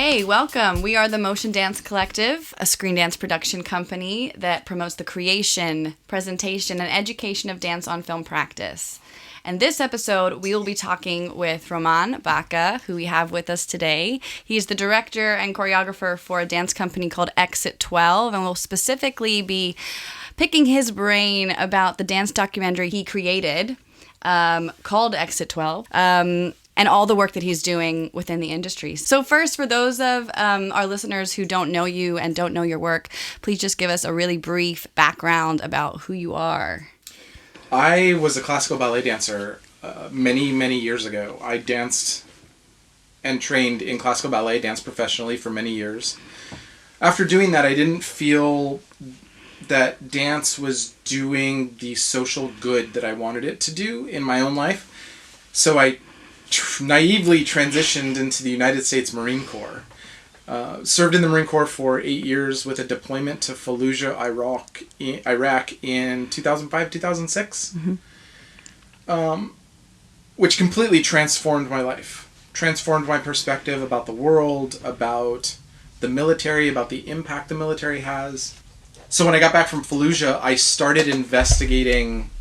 Hey, welcome. We are the Motion Dance Collective, a Screendance production company that promotes the creation, presentation, and education of dance on film practice. And this episode, we will be talking with Roman Baca, who we have with us today. He's the director and choreographer for a dance company called Exit12, and we'll specifically be picking his brain about the dance documentary he created called Exit12. And all the work that he's doing within the industry. So first, for those of our listeners who don't know you and don't know your work, please just give us a really brief background about who you are. I was a classical ballet dancer many, many years ago. I danced and trained in classical ballet, danced professionally for many years. After doing that, I didn't feel that dance was doing the social good that I wanted it to do in my own life. So I naively transitioned into the United States Marine Corps. Served in the Marine Corps for 8 years with a deployment to Fallujah, Iraq in 2005-2006, which completely transformed my life. Transformed my perspective about the world, about the military, about the impact the military has. So when I got back from Fallujah, I started investigating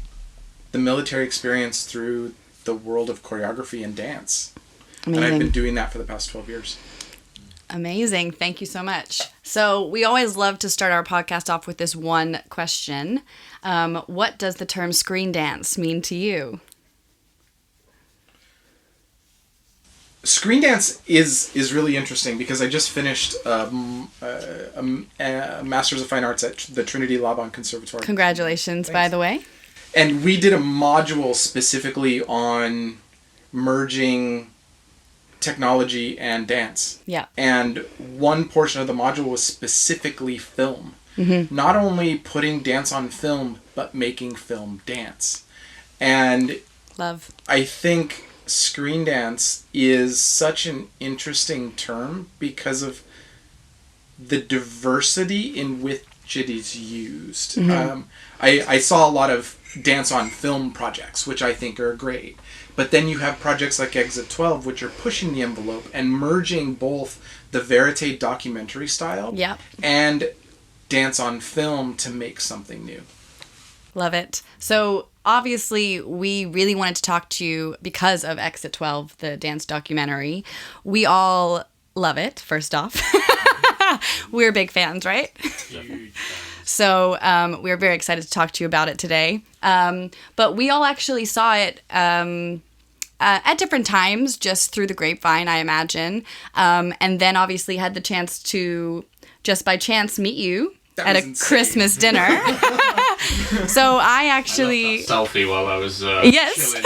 the military experience through the world of choreography and dance. Amazing. And I've been doing that for the past 12 years. Amazing. Thank you so much. So we always love to start our podcast off with this one question. What does the term Screendance mean to you? Screendance is really interesting because I just finished a Master's of Fine Arts at the Trinity Laban Conservatoire. Congratulations, by the way. And we did a module specifically on merging technology and dance. Yeah. And one portion of the module was specifically film. Mm-hmm. Not only putting dance on film, but making film dance. And love. I think Screendance is such an interesting term because of the diversity in which it is used. Mm-hmm. I saw a lot of dance on film projects, which I think are great. But then you have projects like Exit12, which are pushing the envelope and merging both the verite documentary style and dance on film to make something new. Love it. So obviously, we really wanted to talk to you because of Exit12, the dance documentary. We all love it, first off. We're big fans, right? Huge. So we're very excited to talk to you about it today. But we all actually saw it at different times, just through the grapevine, I imagine. And then obviously had the chance to, just by chance, meet you at a Christmas dinner. So I actually... selfie while I was yes. chilling.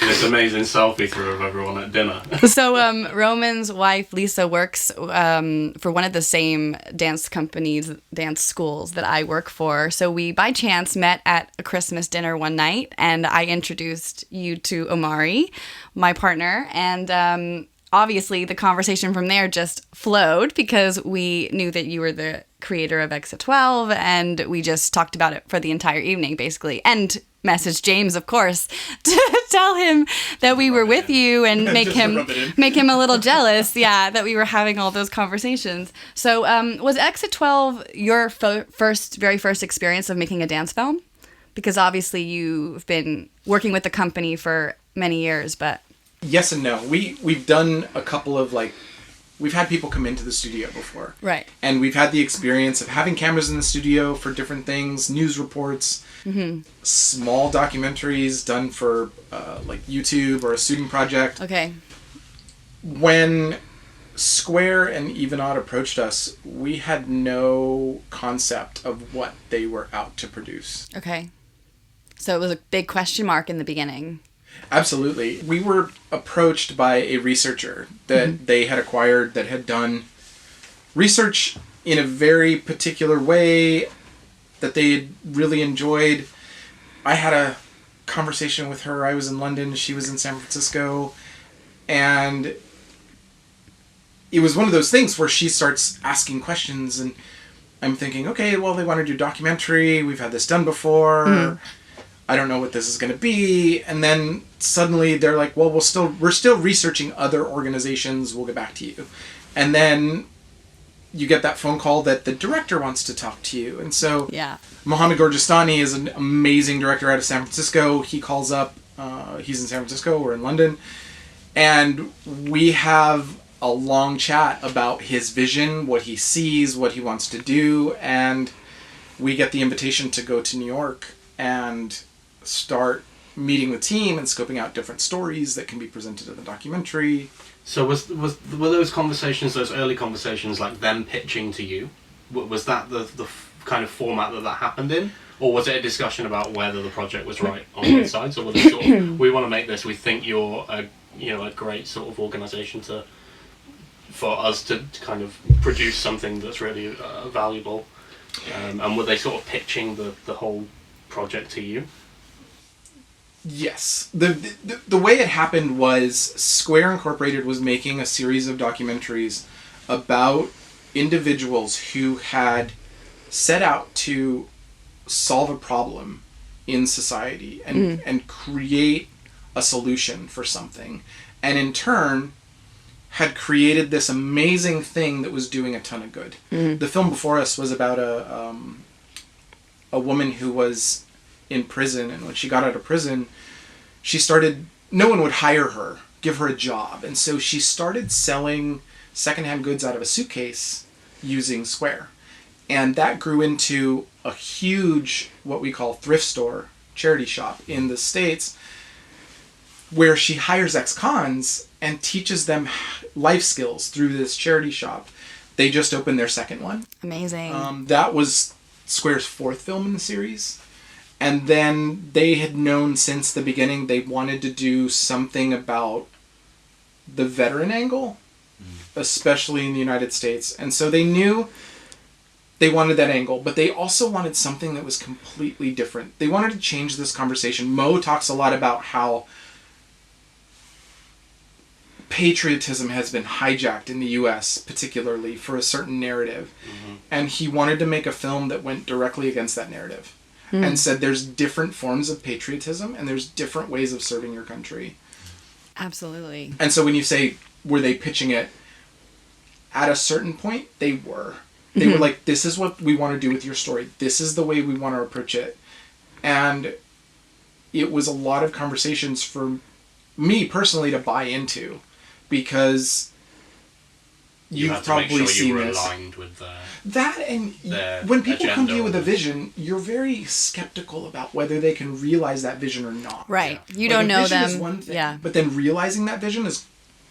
This amazing selfie through of everyone at dinner. So Roman's wife, Lisa, works for one of the same dance companies, dance schools that I work for. So we, by chance, met at a Christmas dinner one night, and I introduced you to Omari, my partner, and... obviously, the conversation from there just flowed because we knew that you were the creator of Exit12, and we just talked about it for the entire evening, basically. And messaged James, of course, to tell him that we were with you and make him a little jealous, that we were having all those conversations. So was Exit12 your very first experience of making a dance film? Because obviously you've been working with the company for many years, but... Yes and no. We've done a couple of we've had people come into the studio before. Right. And we've had the experience of having cameras in the studio for different things, news reports, small documentaries done for YouTube or a student project. Okay. When Square and Evenaud approached us, we had no concept of what they were out to produce. Okay. So it was a big question mark in the beginning. Absolutely. We were approached by a researcher that they had acquired that had done research in a very particular way that they had really enjoyed. I had a conversation with her. I was in London. She was in San Francisco. And it was one of those things where she starts asking questions and I'm thinking, okay, well, they want to do documentary. We've had this done before. I don't know what this is going to be. And then suddenly they're like, well, we're still researching other organizations. We'll get back to you. And then you get that phone call that the director wants to talk to you. And so Mohammed Gorjestani is an amazing director out of San Francisco. He calls up, he's in San Francisco, we're in London. And we have a long chat about his vision, what he sees, what he wants to do. And we get the invitation to go to New York and start meeting the team and scoping out different stories that can be presented in the documentary. So were those conversations, those early conversations, like them pitching to you? Was that the kind of format that happened in? Or was it a discussion about whether the project was right on both sides? Or was it sort of, we want to make this, we think you're a great sort of organisation for us to kind of produce something that's really valuable? And were they sort of pitching the whole project to you? Yes. The way it happened was Square Incorporated was making a series of documentaries about individuals who had set out to solve a problem in society and create a solution for something. And in turn, had created this amazing thing that was doing a ton of good. The film before us was about a woman who was in prison, and when she got out of prison, no one would hire her, give her a job, and so she started selling secondhand goods out of a suitcase using Square. And that grew into a huge, what we call thrift store, charity shop in the States, where she hires ex-cons and teaches them life skills through this charity shop. They just opened their second one. Amazing. That was Square's fourth film in the series. And then they had known since the beginning they wanted to do something about the veteran angle, especially in the United States. And so they knew they wanted that angle, but they also wanted something that was completely different. They wanted to change this conversation. Mo talks a lot about how patriotism has been hijacked in the US, particularly for a certain narrative. And he wanted to make a film that went directly against that narrative. And said there's different forms of patriotism and there's different ways of serving your country. Absolutely. And so when you say, were they pitching it? At a certain point, they were. They were like, this is what we want to do with your story. This is the way we want to approach it. And it was a lot of conversations for me personally to buy into, because you've probably seen this. Aligned with that, and when people come to you with a vision, you're very skeptical about whether they can realize that vision or not. Right. You don't know them. Is one thing, but then realizing that vision is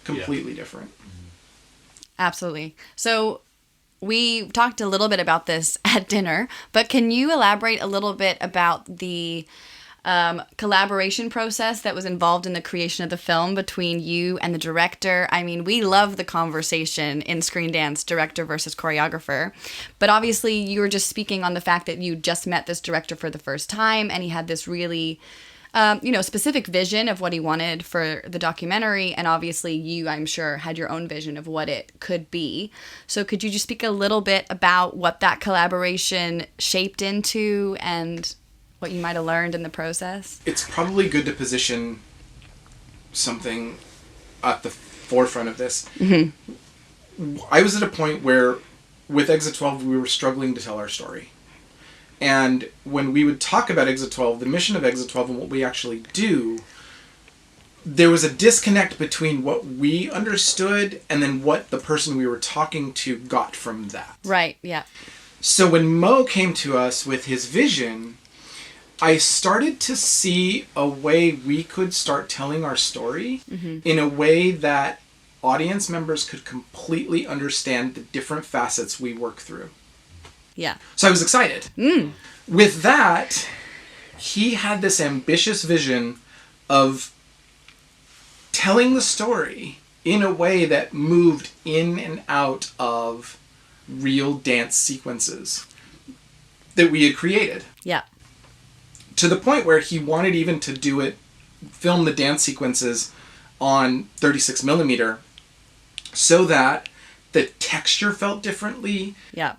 completely different. Absolutely. So we talked a little bit about this at dinner, but can you elaborate a little bit about the collaboration process that was involved in the creation of the film between you and the director? I mean, we love the conversation in Screendance, director versus choreographer, but obviously you were just speaking on the fact that you just met this director for the first time, and he had this really specific vision of what he wanted for the documentary, and obviously you, I'm sure, had your own vision of what it could be. So could you just speak a little bit about what that collaboration shaped into and what you might have learned in the process? It's probably good to position something at the forefront of this. I was at a point where, with Exit12, we were struggling to tell our story. And when we would talk about Exit12, the mission of Exit12 and what we actually do, there was a disconnect between what we understood and then what the person we were talking to got from that. Right, yeah. So when Mo came to us with his vision, I started to see a way we could start telling our story in a way that audience members could completely understand the different facets we work through. Yeah. So I was excited. With that, he had this ambitious vision of telling the story in a way that moved in and out of real dance sequences that we had created. Yeah. To the point where he wanted even to film the dance sequences on 36 millimeter so that the texture felt differently. Yeah.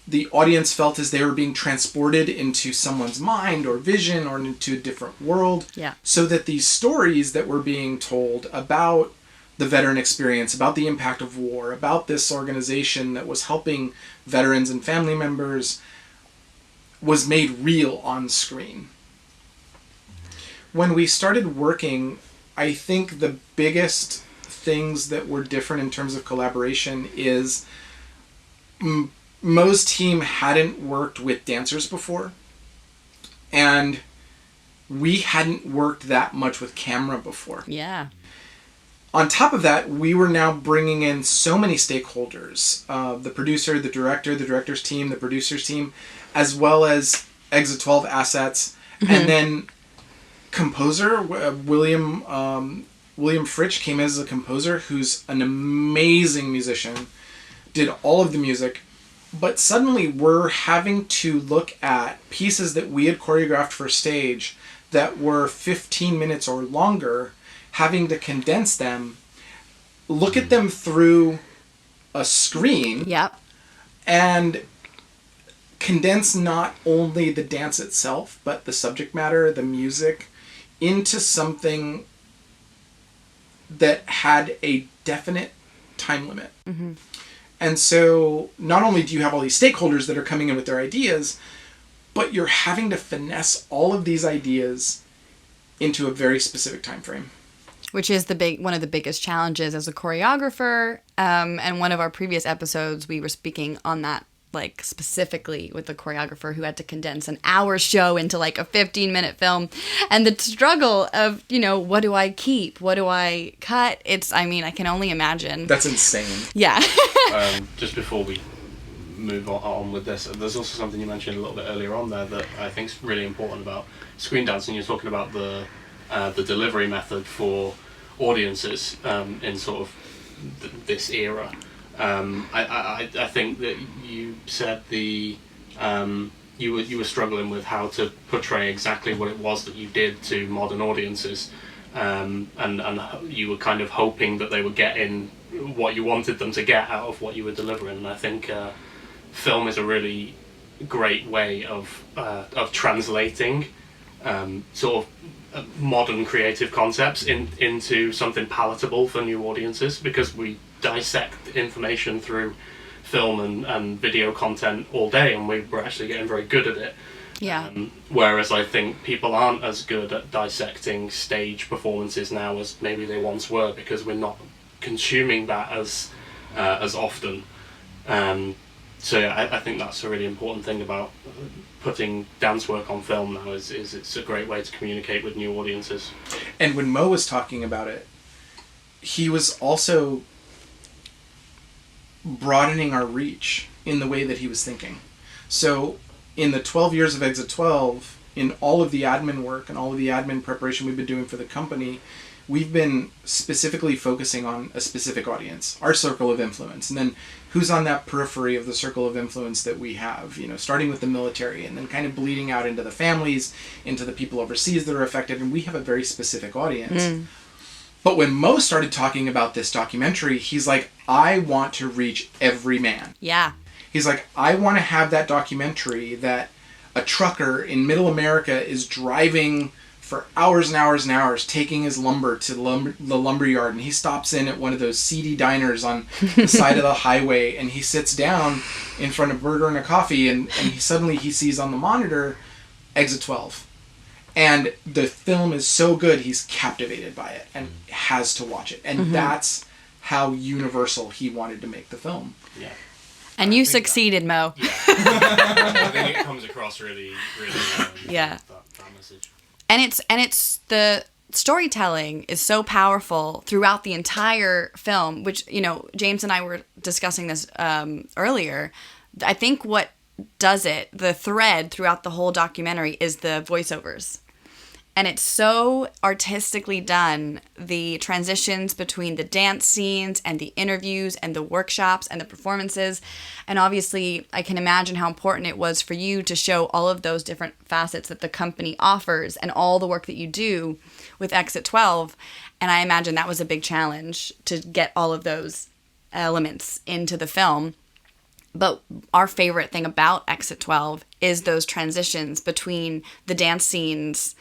the audience felt as they were being transported into someone's mind or vision or into a different world. Yeah. So that these stories that were being told about the veteran experience, about the impact of war, about this organization that was helping veterans and family members, was made real on screen. When we started working, I think the biggest things that were different in terms of collaboration is Mo's team hadn't worked with dancers before, and we hadn't worked that much with camera before. Yeah. On top of that, we were now bringing in so many stakeholders, the producer, the director, the director's team, the producer's team, as well as Exit12 assets, and then composer, William Fritsch came as a composer, who's an amazing musician, did all of the music, but suddenly we're having to look at pieces that we had choreographed for stage that were 15 minutes or longer, having to condense them, look at them through a screen, Yep. and condense not only the dance itself, but the subject matter, the music, into something that had a definite time limit. Mm-hmm. And so not only do you have all these stakeholders that are coming in with their ideas, but you're having to finesse all of these ideas into a very specific time frame. Which is one of the biggest challenges as a choreographer. And one of our previous episodes, we were speaking on that, like specifically with the choreographer who had to condense an hour show into like a 15-minute film, and the struggle of, what do I keep? What do I cut? I can only imagine. That's insane. Yeah. Just before we move on with this, there's also something you mentioned a little bit earlier on there that I think is really important about Screendance, and you're talking about the delivery method for audiences in sort of this era. I think that you said you were struggling with how to portray exactly what it was that you did to modern audiences, and you were kind of hoping that they were getting what you wanted them to get out of what you were delivering. And I think film is a really great way of translating sort of modern creative concepts into something palatable for new audiences, because we dissect information through film and video content all day, and we're actually getting very good at it. Yeah. Whereas I think people aren't as good at dissecting stage performances now as maybe they once were, because we're not consuming that as often. So yeah, I think that's a really important thing about putting dance work on film now is it's a great way to communicate with new audiences. And when Mo was talking about it, he was also broadening our reach in the way that he was thinking. So in the 12 years of Exit 12, in all of the admin work and all of the admin preparation we've been doing for the company, we've been specifically focusing on a specific audience, our circle of influence, and then who's on that periphery of the circle of influence that we have, starting with the military and then kind of bleeding out into the families, into the people overseas that are affected, and we have a very specific audience. But when Mo started talking about this documentary, he's like, I want to reach every man. Yeah. He's like, I want to have that documentary that a trucker in middle America is driving for hours and hours and hours, taking his lumber to the lumber yard, and he stops in at one of those seedy diners on the side of the highway, and he sits down in front of a burger and a coffee, and suddenly he sees on the monitor Exit 12. And the film is so good, he's captivated by it and has to watch it. And that's how universal he wanted to make the film. Yeah. And you succeeded, Mo. Yeah. I think it comes across really Yeah. That message. And it's the storytelling is so powerful throughout the entire film, which, James and I were discussing this earlier. I think what does it, the thread throughout the whole documentary, is the voiceovers. And it's so artistically done, the transitions between the dance scenes and the interviews and the workshops and the performances. And obviously, I can imagine how important it was for you to show all of those different facets that the company offers and all the work that you do with Exit 12. And I imagine that was a big challenge to get all of those elements into the film. But our favorite thing about Exit 12 is those transitions between the dance scenes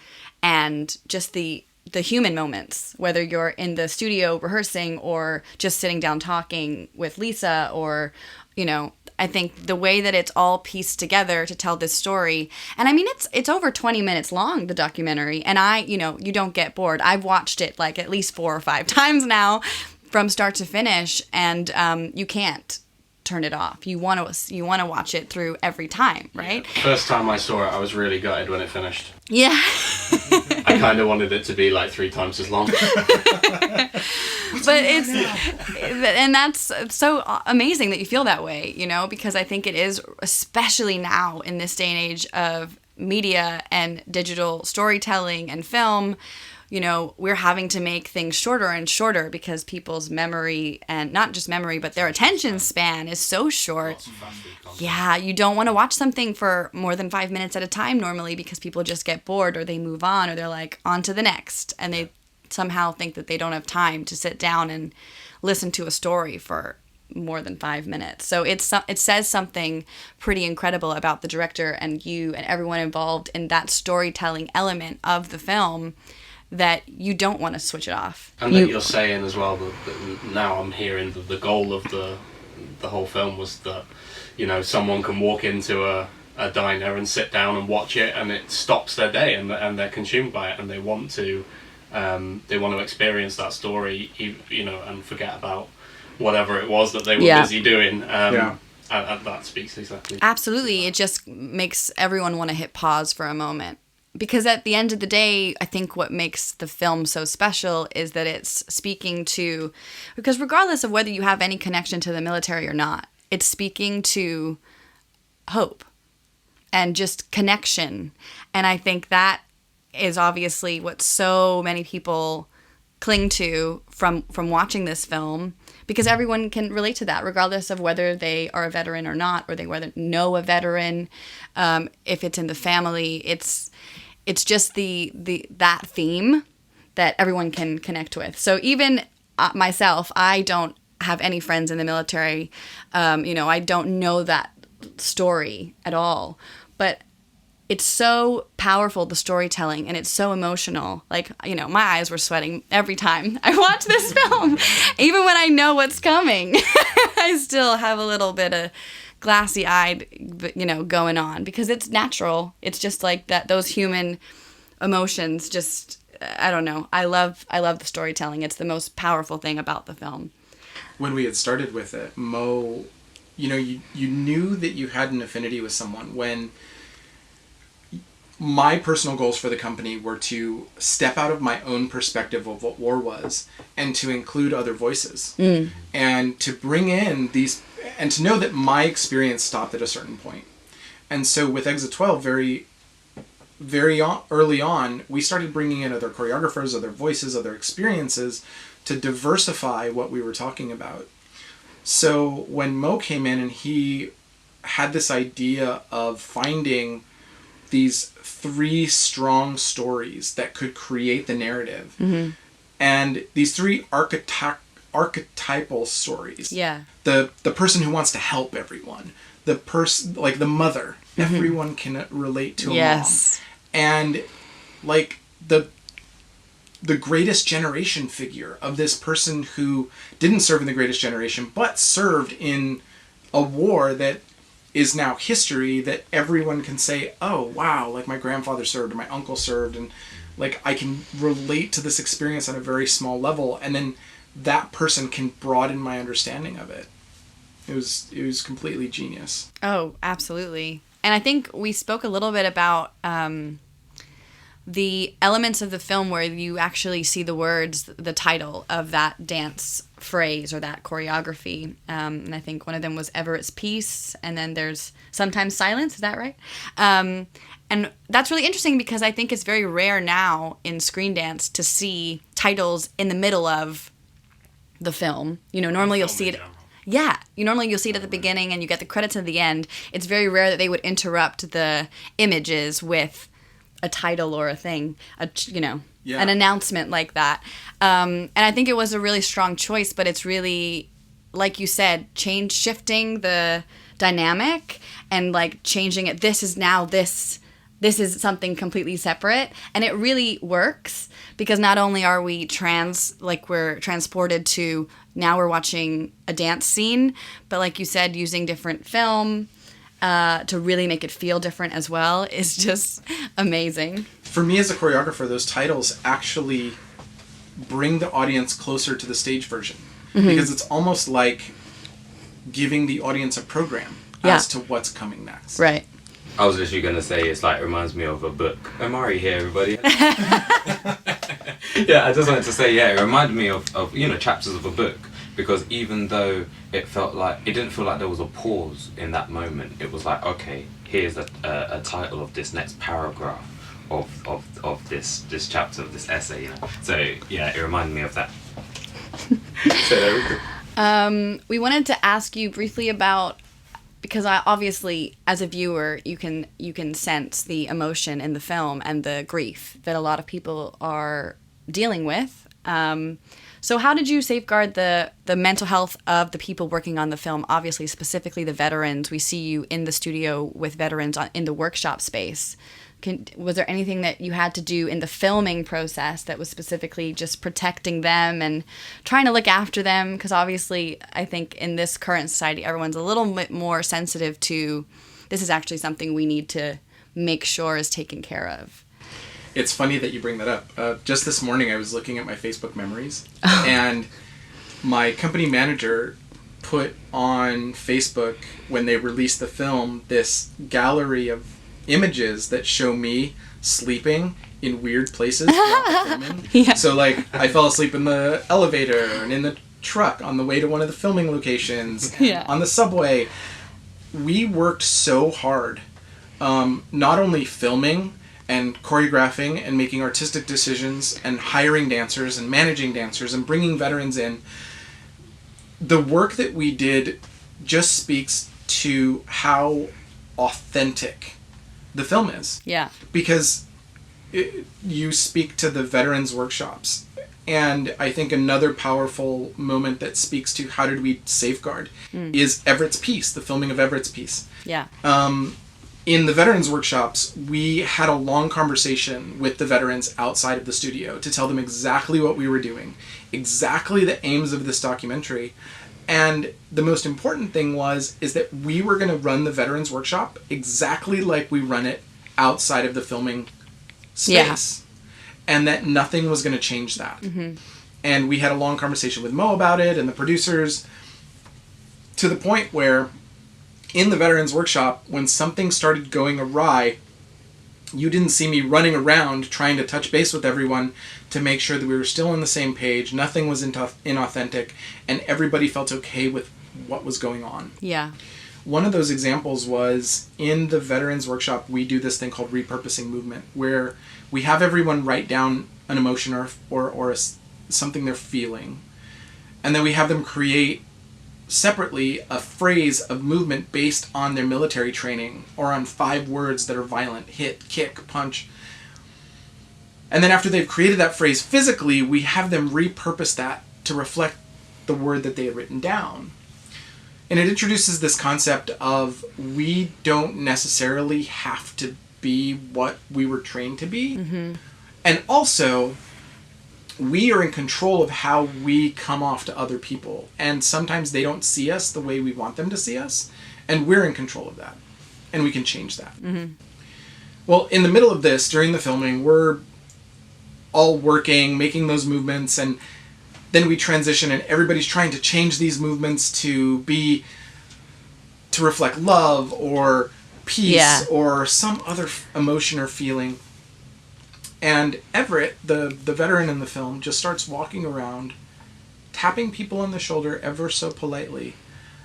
and just the human moments, whether you're in the studio rehearsing or just sitting down talking with Lisa, or, you know, I think the way that it's all pieced together to tell this story. And I mean, it's over 20 minutes long, the documentary. And you don't get bored. I've watched it like at least 4 or 5 times now from start to finish. And you can't turn it off. You want to watch it through every time, right? Yeah. First time I saw it, I was really gutted when it finished. Yeah. I kind of wanted it to be like 3 times as long. But and that's so amazing that you feel that way, you know, because I think it is, especially now in this day and age of media and digital storytelling and film, you know, we're having to make things shorter and shorter because people's memory, and not just memory, but their attention span is so short. Yeah, you don't want to watch something for more than 5 minutes at a time normally, because people just get bored, or they move on, or they're like, on to the next. And they somehow think that they don't have time to sit down and listen to a story for more than 5 minutes. So it says something pretty incredible about the director and you and everyone involved in that storytelling element of the film, that you don't want to switch it off. And that you're saying as well that now I'm hearing that the goal of the whole film was that, you know, someone can walk into a diner and sit down and watch it, and it stops their day, and they're consumed by it, and they want to experience that story, you know, and forget about whatever it was that they were busy doing. And that speaks exactly. Absolutely. It just makes everyone want to hit pause for a moment. Because at the end of the day, I think what makes the film so special is that it's speaking to, because regardless of whether you have any connection to the military or not, it's speaking to hope and just connection. And I think that is obviously what so many people cling to from watching this film, because everyone can relate to that, regardless of whether they are a veteran or not, or they whether know a veteran, if it's in the family. It's just that theme that everyone can connect with. So even myself, I don't have any friends in the military. You know, I don't know that story at all. But it's so powerful, the storytelling, and it's so emotional. Like, you know, my eyes were sweating every time I watch this film. Even when I know what's coming, I still have a little bit of glassy-eyed, you know, going on, because it's natural. It's just like that, those human emotions. Just, I don't know. I love the storytelling. It's the most powerful thing about the film. When we had started with it, Mo, you know, you knew that you had an affinity with someone. When my personal goals for the company were to step out of my own perspective of what war was, and to include other voices, and to bring in these, and to know that my experience stopped at a certain point. And so with Exit 12, very early on, we started bringing in other choreographers, other voices, other experiences to diversify what we were talking about. So when Mo came in and he had this idea of finding these 3 strong stories that could create the narrative, and these 3 archetypal stories. Yeah. The person who wants to help everyone, the person, like the mother, everyone can relate to a mom. And like the greatest generation figure of this person who didn't serve in the greatest generation, but served in a war that is now history, that everyone can say, oh wow, like my grandfather served, or my uncle served, and like I can relate to this experience on a very small level, and then that person can broaden my understanding of it. It was completely genius. Oh, absolutely. And I think we spoke a little bit about the elements of the film where you actually see the words, the title of that dance phrase or that choreography. And I think one of them was Ever It's Peace, and then there's Sometimes Silence. Is that right? And that's really interesting, because I think it's very rare now in Screendance to see titles in the middle of the film. You know, normally you'll see it. Yeah, you'll see it at the beginning and you get the credits at the end. It's very rare that they would interrupt the images with a title or a thing, an announcement like that. And I think it was a really strong choice, but it's really, like you said, shifting the dynamic and like changing it. This is now this is something completely separate, and it really works because not only are we we're transported to now we're watching a dance scene, but like you said, using different film to really make it feel different as well is just amazing. For me as a choreographer, those titles actually bring the audience closer to the stage version because it's almost like giving the audience a program as to what's coming next. Right. I was literally going to say it reminds me of a book. Amari here, everybody. Yeah, I just wanted to say, it reminded me of chapters of a book, because even though it didn't feel like there was a pause in that moment. It was like, okay, here's a title of this next paragraph of this chapter of this essay, So yeah, it reminded me of that. We wanted to ask you briefly about, because obviously as a viewer you can sense the emotion in the film and the grief that a lot of people are dealing with. So how did you safeguard the mental health of the people working on the film? Obviously, specifically the veterans. We see you in the studio with veterans in the workshop space. Was there anything that you had to do in the filming process that was specifically just protecting them and trying to look after them? Because obviously, I think in this current society, everyone's a little bit more sensitive to this is actually something we need to make sure is taken care of. It's funny that you bring that up. Just this morning, I was looking at my Facebook memories, and my company manager put on Facebook, when they released the film, this gallery of images that show me sleeping in weird places throughout the filming. Yeah. So like I fell asleep in the elevator and in the truck on the way to one of the filming locations, on the subway. We worked so hard, not only filming and choreographing and making artistic decisions and hiring dancers and managing dancers and bringing veterans in. The work that we did just speaks to how authentic the film is. Yeah. Because you speak to the veterans workshops. And I think another powerful moment that speaks to how did we safeguard is Everett's piece, the filming of Everett's piece. Yeah. In the veterans workshops, we had a long conversation with the veterans outside of the studio to tell them exactly what we were doing, exactly the aims of this documentary. And the most important thing is that we were going to run the veterans workshop exactly like we run it outside of the filming space. Yeah. And that nothing was going to change that. Mm-hmm. And we had a long conversation with Mo about it and the producers, to the point where in the veterans workshop, when something started going awry, you didn't see me running around trying to touch base with everyone to make sure that we were still on the same page, nothing was inauthentic, and everybody felt okay with what was going on. Yeah. One of those examples was in the veterans workshop, we do this thing called Repurposing Movement, where we have everyone write down an emotion or something they're feeling, and then we have them create separately a phrase of movement based on their military training or on 5 words that are violent: hit, kick, punch. And then after they've created that phrase physically, we have them repurpose that to reflect the word that they had written down. And it introduces this concept of we don't necessarily have to be what we were trained to be. Mm-hmm. And also, we are in control of how we come off to other people. And sometimes they don't see us the way we want them to see us. And we're in control of that. And we can change that. Mm-hmm. Well, in the middle of this, during the filming, we're all working, making those movements, and then we transition and everybody's trying to change these movements to reflect love or peace or some other emotion or feeling. And Everett, the veteran in the film, just starts walking around, tapping people on the shoulder ever so politely,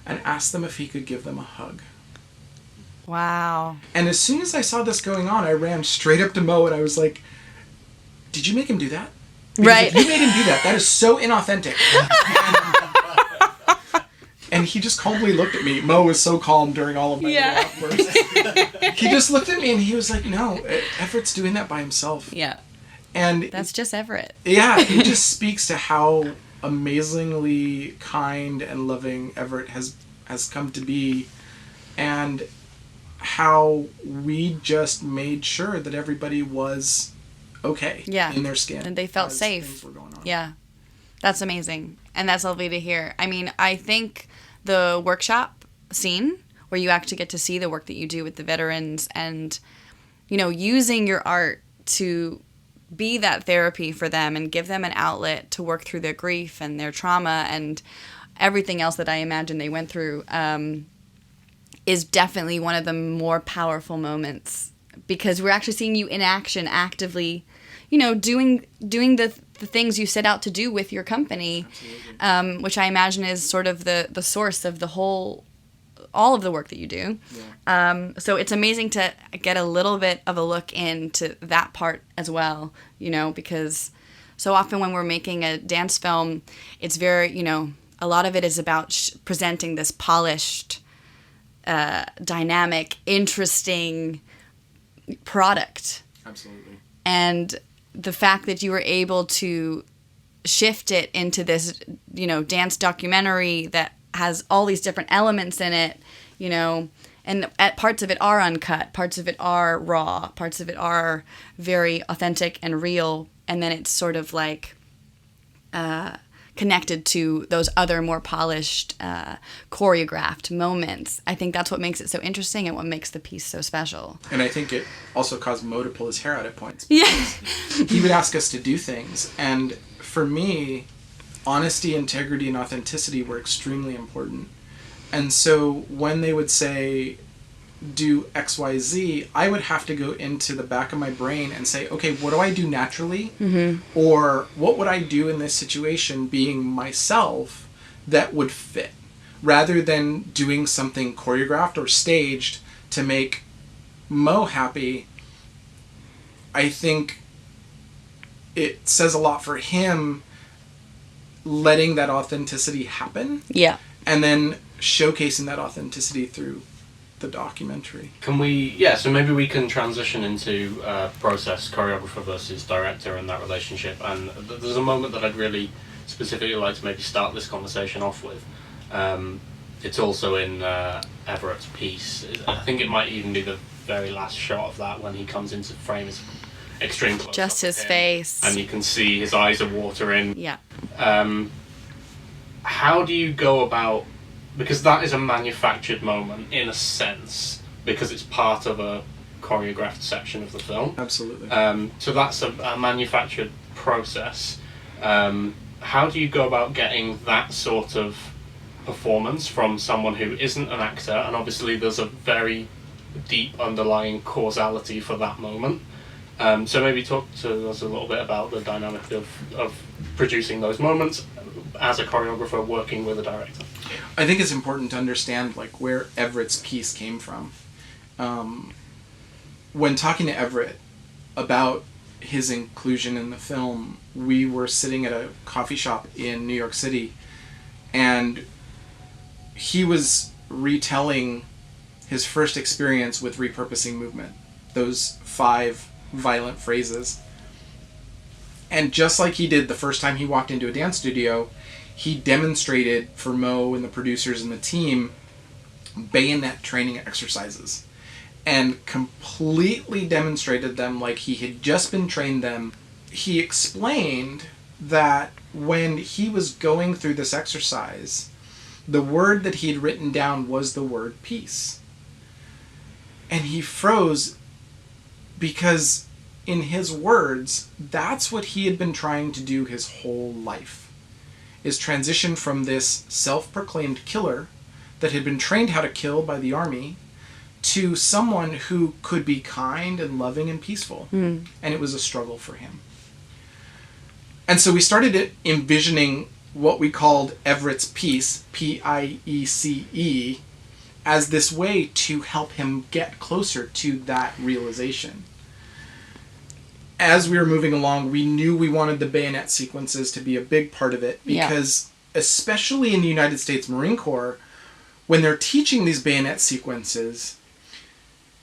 and asks them if he could give them a hug. Wow. And as soon as I saw this going on, I ran straight up to Mo and I was like, did you make him do that? Because right. If you made him do that, that is so inauthentic. And he just calmly looked at me. Mo was so calm during all of my outbursts. He just looked at me and he was like, no, Everett's doing that by himself. Yeah. And that's just Everett. Yeah, it just speaks to how amazingly kind and loving Everett has come to be and how we just made sure that everybody was okay in their skin. And they felt safe. Things were going on. Yeah. That's amazing. And that's lovely to hear. I mean, I think the workshop scene where you actually get to see the work that you do with the veterans and, you know, using your art to be that therapy for them and give them an outlet to work through their grief and their trauma and everything else that I imagine they went through, is definitely one of the more powerful moments, because we're actually seeing you in action, actively, you know, doing the things you set out to do with your company, which I imagine is sort of the source of all of the work that you do. Yeah. So it's amazing to get a little bit of a look into that part as well, you know, because so often when we're making a dance film, it's very, you know, a lot of it is about presenting this polished, dynamic, interesting product. Absolutely. And the fact that you were able to shift it into this, you know, dance documentary that has all these different elements in it, you know, and parts of it are uncut, parts of it are raw, parts of it are very authentic and real, and then it's sort of like connected to those other more polished, choreographed moments. I think that's what makes it so interesting and what makes the piece so special. And I think it also caused Mo to pull his hair out at points. Yeah. He would ask us to do things, and for me, honesty, integrity, and authenticity were extremely important. And so when they would say, do XYZ, I would have to go into the back of my brain and say, okay, what do I do naturally? Mm-hmm. Or what would I do in this situation being myself that would fit? Rather than doing something choreographed or staged to make Mo happy, I think it says a lot for him letting that authenticity happen. Yeah. And then showcasing that authenticity through the documentary. So maybe we can transition into process, choreographer versus director, and that relationship. And there's a moment that I'd really specifically like to maybe start this conversation off with. It's also in Everett's piece. I think it might even be the very last shot of that when he comes into frame. It's extreme close-up Just his of him, face. and you can see his eyes are watering. Yeah. How do you go about, because that is a manufactured moment in a sense, because it's part of a choreographed section of the film. Absolutely. So that's a manufactured process. How do you go about getting that sort of performance from someone who isn't an actor, and obviously there's a very deep underlying causality for that moment? So maybe talk to us a little bit about the dynamic of producing those moments as a choreographer working with a director. I think it's important to understand like where Everett's piece came from. When talking to Everett about his inclusion in the film, we were sitting at a coffee shop in New York City, and he was retelling his first experience with repurposing movement, those 5 violent phrases. And just like he did the first time he walked into a dance studio, he demonstrated for Mo and the producers and the team bayonet training exercises, and completely demonstrated them like he had just been trained them. He explained that when he was going through this exercise, the word that he had written down was the word peace. And he froze, because in his words, that's what he had been trying to do his whole life, is transition from this self-proclaimed killer that had been trained how to kill by the army to someone who could be kind and loving and peaceful. And it was a struggle for him. And so we started envisioning what we called Everett's piece, Piece, as this way to help him get closer to that realization. As we were moving along, we knew we wanted the bayonet sequences to be a big part of it, because especially in the United States Marine Corps, when they're teaching these bayonet sequences,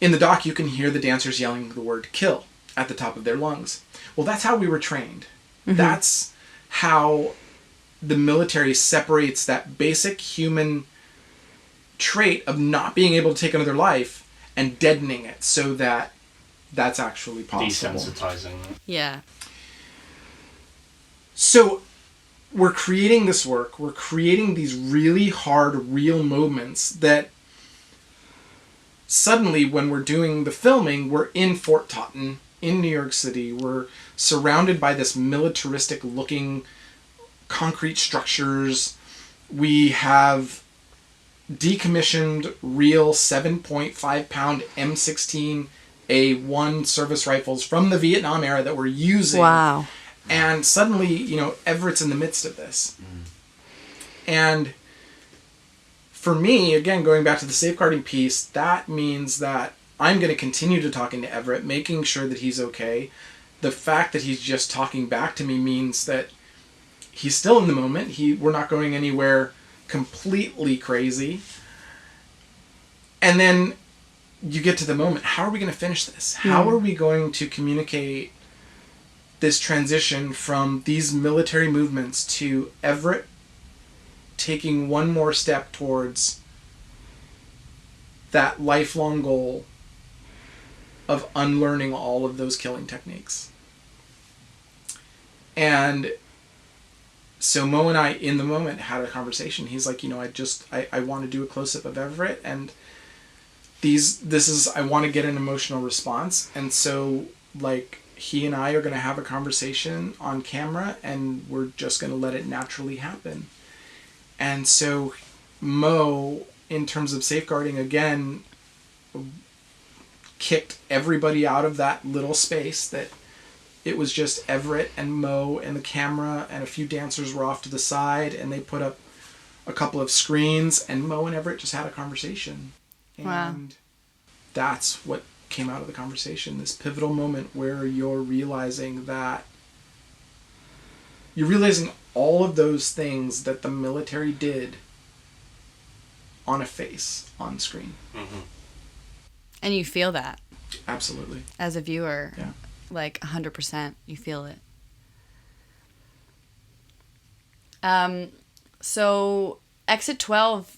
in the doc you can hear the dancers yelling the word kill at the top of their lungs. Well, that's how we were trained. Mm-hmm. That's how the military separates that basic human trait of not being able to take another life and deadening it so that that's actually possible. Desensitizing. Yeah. So we're creating this work, we're creating these really hard, real moments that suddenly when we're doing the filming, we're in Fort Totten in New York City. We're surrounded by this militaristic looking concrete structures. We have decommissioned real 7.5 pound M16A1 service rifles from the Vietnam era that we're using. Wow. And suddenly, you know, Everett's in the midst of this. And for me, again, going back to the safeguarding piece, that means that I'm going to continue to talking to Everett, making sure that he's okay. The fact that he's just talking back to me means that he's still in the moment. We're not going anywhere completely crazy. And then you get to the moment. How are we going to finish this? How are we going to communicate this transition from these military movements to Everett taking one more step towards that lifelong goal of unlearning all of those killing techniques? And so Mo and I, in the moment, had a conversation. He's like, you know, I want to do a close-up of Everett, and I want to get an emotional response. And so, like, he and I are going to have a conversation on camera, and we're just going to let it naturally happen. And so Mo, in terms of safeguarding, again, kicked everybody out of that little space that it was just Everett and Mo and the camera, and a few dancers were off to the side, and they put up a couple of screens, and Mo and Everett just had a conversation. Wow. And that's what came out of the conversation, this pivotal moment where you're realizing all of those things that the military did on a face on screen. Mm-hmm. And you feel that. Absolutely. As a viewer. Yeah. Like 100%, you feel it. So Exit12,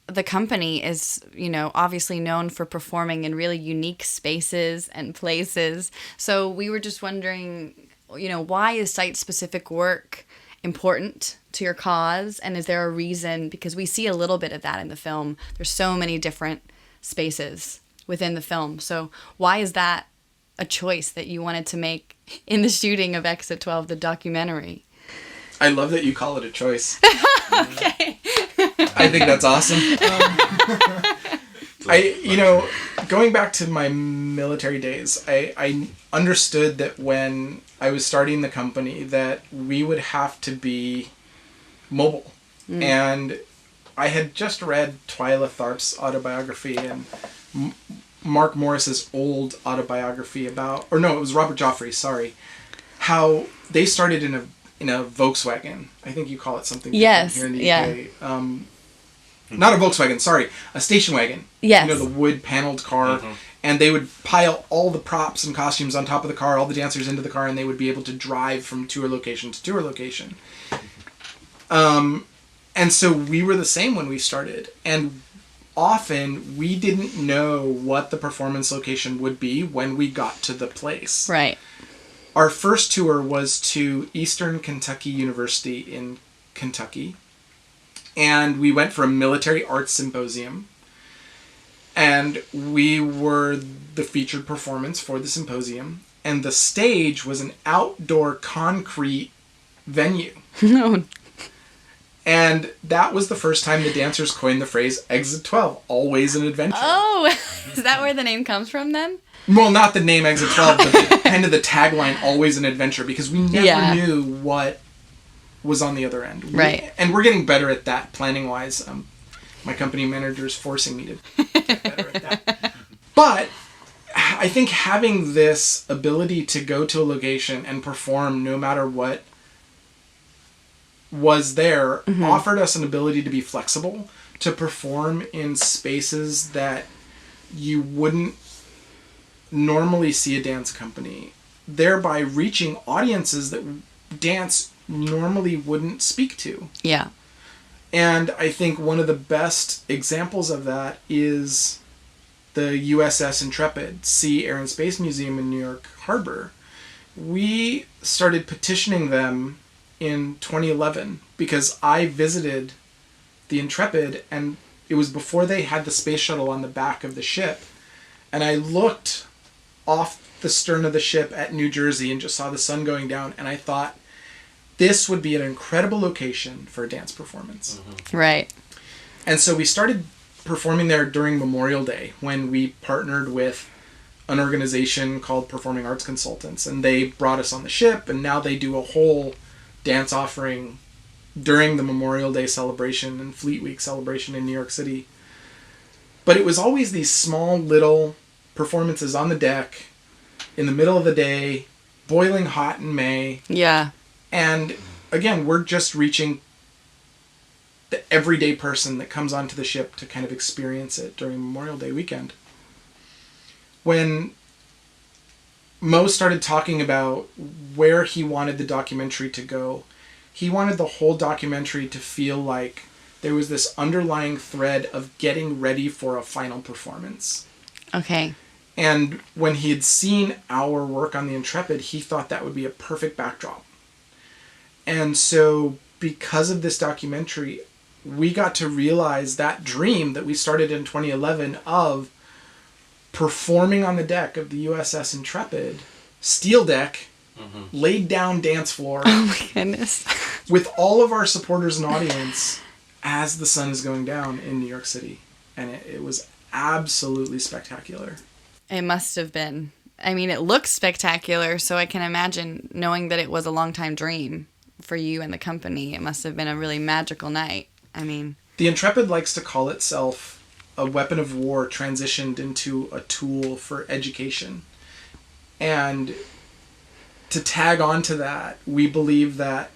the company, is, you know, obviously known for performing in really unique spaces and places. So we were just wondering, you know, why is site-specific work important to your cause? And is there a reason? Because we see a little bit of that in the film. There's so many different spaces within the film. So why is that a choice that you wanted to make in the shooting of Exit12, the documentary? I love that you call it a choice. Okay. I think that's awesome. Going back to my military days, I understood that when I was starting the company that we would have to be mobile. And I had just read Twyla Tharp's autobiography and Mark Morris's old autobiography it was Robert Joffrey, sorry, how they started in a Volkswagen. I think you call it something different here in the UK. Not a Volkswagen, sorry, a station wagon. Yes. You know, the wood paneled car. Mm-hmm. And they would pile all the props and costumes on top of the car, all the dancers into the car, and they would be able to drive from tour location to tour location. And so we were the same when we started. And often we didn't know what the performance location would be when we got to the place. Right. Our first tour was to Eastern Kentucky University in Kentucky. And we went for a military arts symposium. And we were the featured performance for the symposium. And the stage was an outdoor concrete venue. No. And that was the first time the dancers coined the phrase Exit12, always an adventure. Oh, is that where the name comes from then? Well, not the name Exit12, but kind of the tagline, always an adventure, because we never knew what was on the other end. Right. And we're getting better at that, planning-wise. My company manager is forcing me to get better at that. But I think having this ability to go to a location and perform no matter what was there offered us an ability to be flexible, to perform in spaces that you wouldn't normally see a dance company, thereby reaching audiences that dance normally wouldn't speak to. Yeah. And I think one of the best examples of that is the USS Intrepid, Sea, Air, and Space Museum in New York Harbor. We started petitioning them in 2011 because I visited the Intrepid, and it was before they had the space shuttle on the back of the ship. And I looked off the stern of the ship at New Jersey and just saw the sun going down, and I thought, this would be an incredible location for a dance performance. Right. And so we started performing there during Memorial Day when we partnered with an organization called Performing Arts Consultants, and they brought us on the ship, and now they do a whole dance offering during the Memorial Day celebration and Fleet Week celebration in New York City. But it was always these small little performances on the deck in the middle of the day, boiling hot in May. Yeah. And again, we're just reaching the everyday person that comes onto the ship to kind of experience it during Memorial Day weekend. When Mo started talking about where he wanted the documentary to go, he wanted the whole documentary to feel like there was this underlying thread of getting ready for a final performance. Okay. And when he had seen our work on the Intrepid, he thought that would be a perfect backdrop. And so because of this documentary, we got to realize that dream that we started in 2011 of performing on the deck of the USS Intrepid, steel deck, laid down dance floor. Oh my goodness. With all of our supporters and audience as the sun is going down in New York City. And it was absolutely spectacular. It must have been. I mean, it looks spectacular, so I can imagine knowing that it was a long time dream for you and the company. It must have been a really magical night. I mean, the Intrepid likes to call itself a weapon of war transitioned into a tool for education. And to tag on to that, we believe that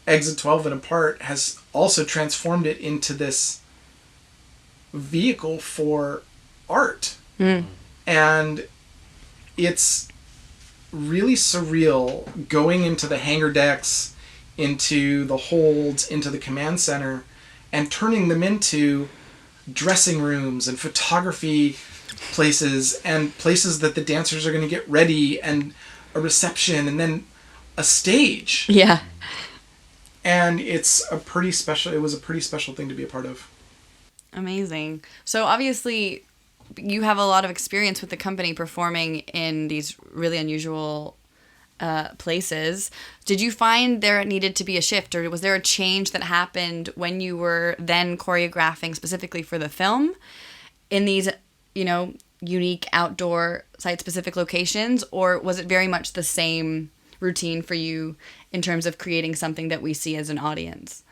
Exit12 and Apart has also transformed it into this vehicle for art. And it's really surreal going into the hangar decks, into the holds, into the command center, and turning them into dressing rooms and photography places and places that the dancers are going to get ready, and a reception, and then a stage. yeah. And it was a pretty special thing to be a part of. Amazing. So obviously you have a lot of experience with the company performing in these really unusual places. Did you find there needed to be a shift, or was there a change that happened when you were then choreographing specifically for the film in these, unique outdoor site-specific locations, or was it very much the same routine for you in terms of creating something that we see as an audience?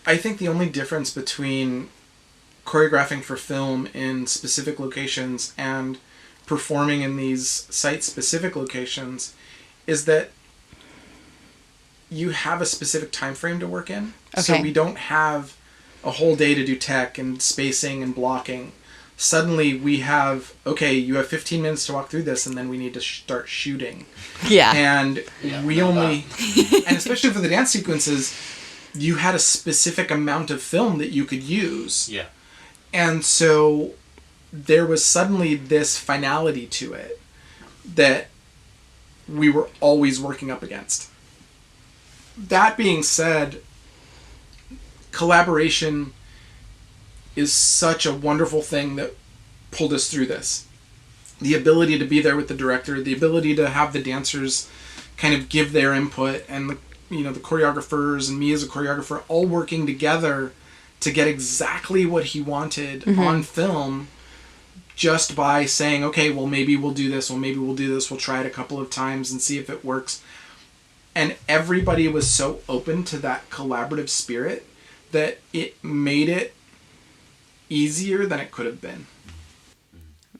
I think the only difference between choreographing for film in specific locations and performing in these site-specific locations is that you have a specific time frame to work in. Okay. So we don't have a whole day to do tech and spacing and blocking. Suddenly we have, okay, you have 15 minutes to walk through this, and then we need to start shooting. Yeah. And and especially for the dance sequences, you had a specific amount of film that you could use. Yeah. And so there was suddenly this finality to it that we were always working up against. That being said, collaboration is such a wonderful thing that pulled us through this. The ability to be there with the director, the ability to have the dancers kind of give their input, and the choreographers and me as a choreographer all working together to get exactly what he wanted on film, just by saying, okay, well, maybe we'll do this, we'll try it a couple of times and see if it works. And everybody was so open to that collaborative spirit that it made it easier than it could have been.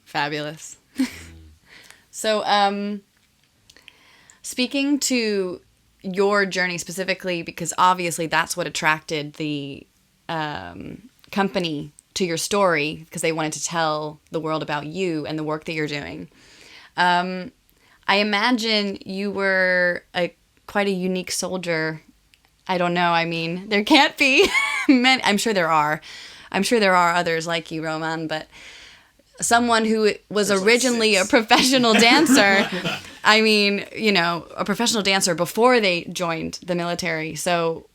Fabulous. So, speaking to your journey specifically, because obviously that's what attracted the company to your story, because they wanted to tell the world about you and the work that you're doing. I imagine you were quite a unique soldier I don't know. I mean, there can't be many. I'm sure there are. I'm sure there are others like you, Roman, but someone who was There's originally like a professional dancer, I mean, you know, a professional dancer before they joined the military. So,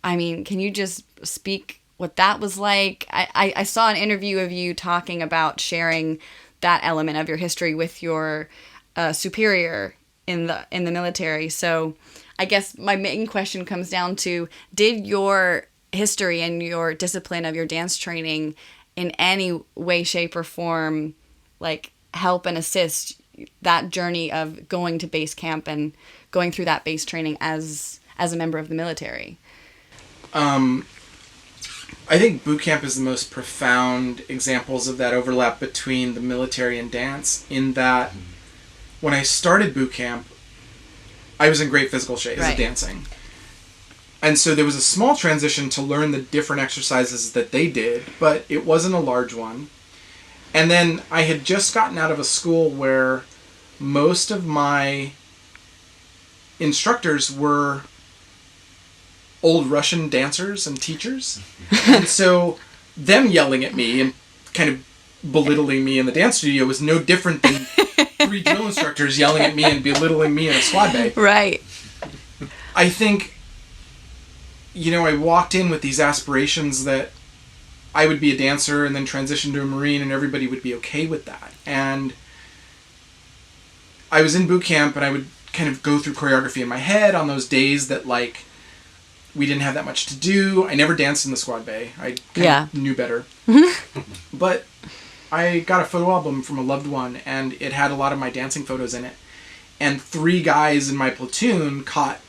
I mean, can you just speak what that was like? I saw an interview of you talking about sharing that element of your history with your superior in the military. So I guess my main question comes down to, did your history and your discipline of your dance training in any way, shape, or form like help and assist that journey of going to base camp and going through that base training as a member of the military? I think boot camp is the most profound examples of that overlap between the military and dance, in that when I started boot camp, I was in great physical shape as dancing. And so there was a small transition to learn the different exercises that they did, but it wasn't a large one. And then I had just gotten out of a school where most of my instructors were old Russian dancers and teachers. And so them yelling at me and kind of belittling me in the dance studio was no different than 3 drill instructors yelling at me and belittling me in a squad bay. Right. I think, you know, I walked in with these aspirations that I would be a dancer and then transition to a Marine and everybody would be okay with that. And I was in boot camp and I would kind of go through choreography in my head on those days that, like, we didn't have that much to do. I never danced in the squad bay. I kind of knew better. But I got a photo album from a loved one, and it had a lot of my dancing photos in it. And 3 guys in my platoon caught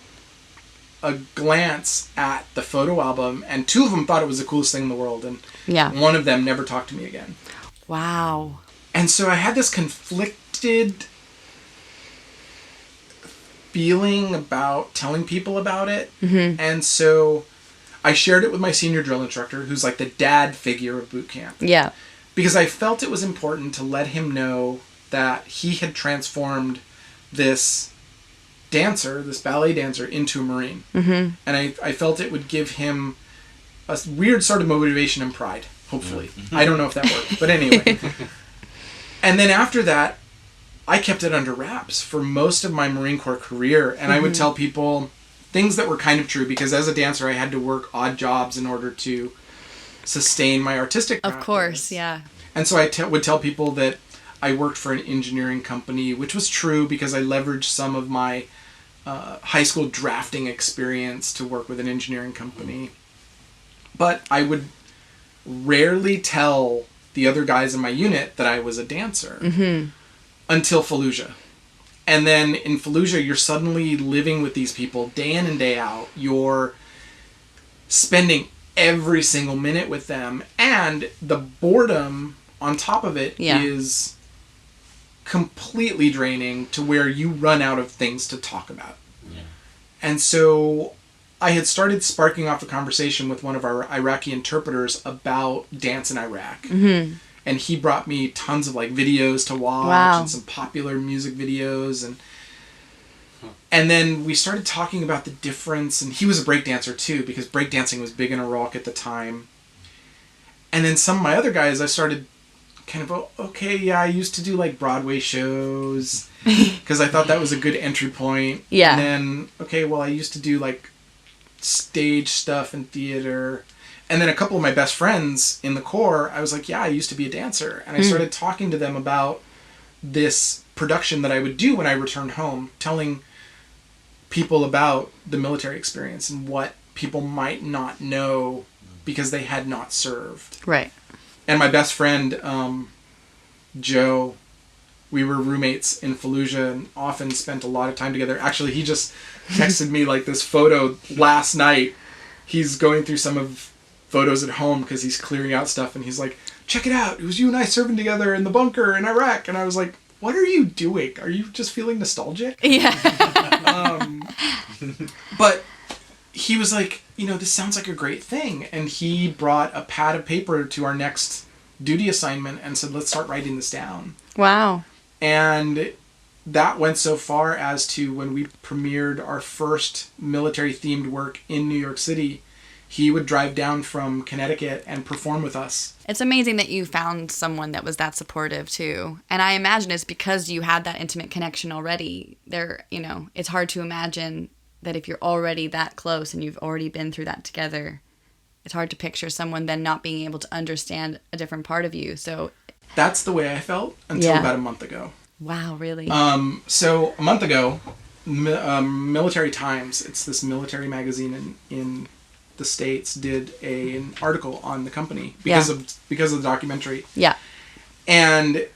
a glance at the photo album, and 2 of them thought it was the coolest thing in the world, and one of them never talked to me again. Wow. And so I had this conflicted feeling about telling people about it. Mm-hmm. And so I shared it with my senior drill instructor, who's like the dad figure of boot camp. Yeah. Because I felt it was important to let him know that he had transformed this dancer, this ballet dancer, into a Marine. Mm-hmm. And I felt it would give him a weird sort of motivation and pride, hopefully. Mm-hmm. I don't know if that worked, but anyway. And then after that, I kept it under wraps for most of my Marine Corps career, and I would tell people things that were kind of true, because as a dancer I had to work odd jobs in order to sustain my artistic practice. Of course, yeah. And so I would tell people that I worked for an engineering company, which was true because I leveraged some of my high school drafting experience to work with an engineering company. But I would rarely tell the other guys in my unit that I was a dancer. Mm-hmm. Until Fallujah. And then in Fallujah, you're suddenly living with these people day in and day out. You're spending every single minute with them. And the boredom on top of it is completely draining, to where you run out of things to talk about. Yeah. And so I had started sparking off a conversation with one of our Iraqi interpreters about dance in Iraq. Mm-hmm. And he brought me tons of like videos to watch and some popular music videos, and then we started talking about the difference. And he was a breakdancer too, because breakdancing was big in Iraq at the time. And then some of my other guys, I started kind of, I used to do like Broadway shows because I thought that was a good entry point. Yeah. And then I used to do like stage stuff and theater. And then a couple of my best friends in the Corps, I was like, I used to be a dancer. And I started talking to them about this production that I would do when I returned home, telling people about the military experience and what people might not know because they had not served. Right. And my best friend, Joe, we were roommates in Fallujah and often spent a lot of time together. Actually, he just texted me like this photo last night. He's going through some of photos at home because he's clearing out stuff, and he's like, check it out, it was you and I serving together in the bunker in Iraq. And I was like, what are you doing? Are you just feeling nostalgic? Yeah. But he was like, this sounds like a great thing. And he brought a pad of paper to our next duty assignment and said, let's start writing this down. Wow. And that went so far as to when we premiered our first military themed work in New York City, he would drive down from Connecticut and perform with us. It's amazing that you found someone that was that supportive too. And I imagine it's because you had that intimate connection already. It's hard to imagine that if you're already that close and you've already been through that together, it's hard to picture someone then not being able to understand a different part of you. So that's the way I felt until about a month ago. Wow, really? So a month ago, Military Times, it's this military magazine in the States, did an article on the company because of the documentary. Yeah. And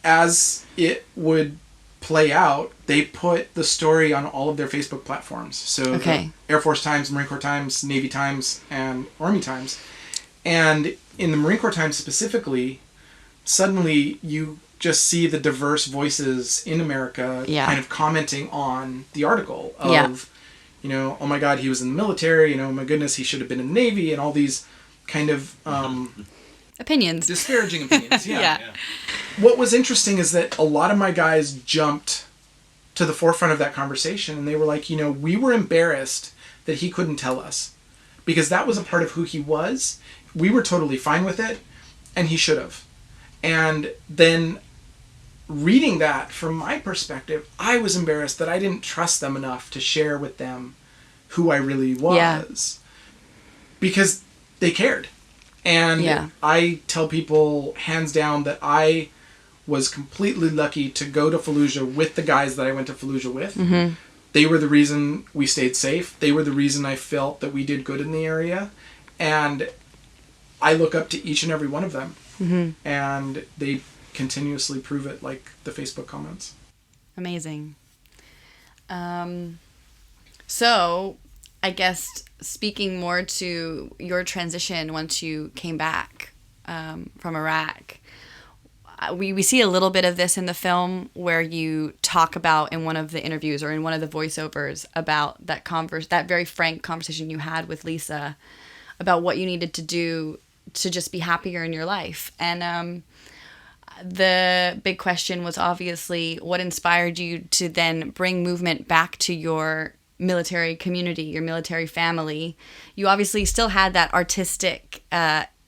as it would play out, they put the story on all of their Facebook platforms. So the Air Force Times, Marine Corps Times, Navy Times, and Army Times. And in the Marine Corps Times specifically, suddenly you just see the diverse voices in America kind of commenting on the article of, oh my God, he was in the military, oh my goodness, he should have been in the Navy, and all these kind of opinions. Disparaging opinions, yeah. What was interesting is that a lot of my guys jumped to the forefront of that conversation, and they were like, we were embarrassed that he couldn't tell us, because that was a part of who he was. We were totally fine with it, and he should have. And then reading that from my perspective, I was embarrassed that I didn't trust them enough to share with them who I really was, because they cared. And I tell people hands down that I was completely lucky to go to Fallujah with the guys that I went to Fallujah with. Mm-hmm. They were the reason we stayed safe. They were the reason I felt that we did good in the area. And I look up to each and every one of them. Mm-hmm. And they continuously prove it, like the Facebook comments. Amazing. So, I guess speaking more to your transition once you came back from Iraq, we see a little bit of this in the film where you talk about in one of the interviews or in one of the voiceovers about that very frank conversation you had with Lisa about what you needed to do to just be happier in your life. And the big question was obviously what inspired you to then bring movement back to your military community, your military family. You obviously still had that artistic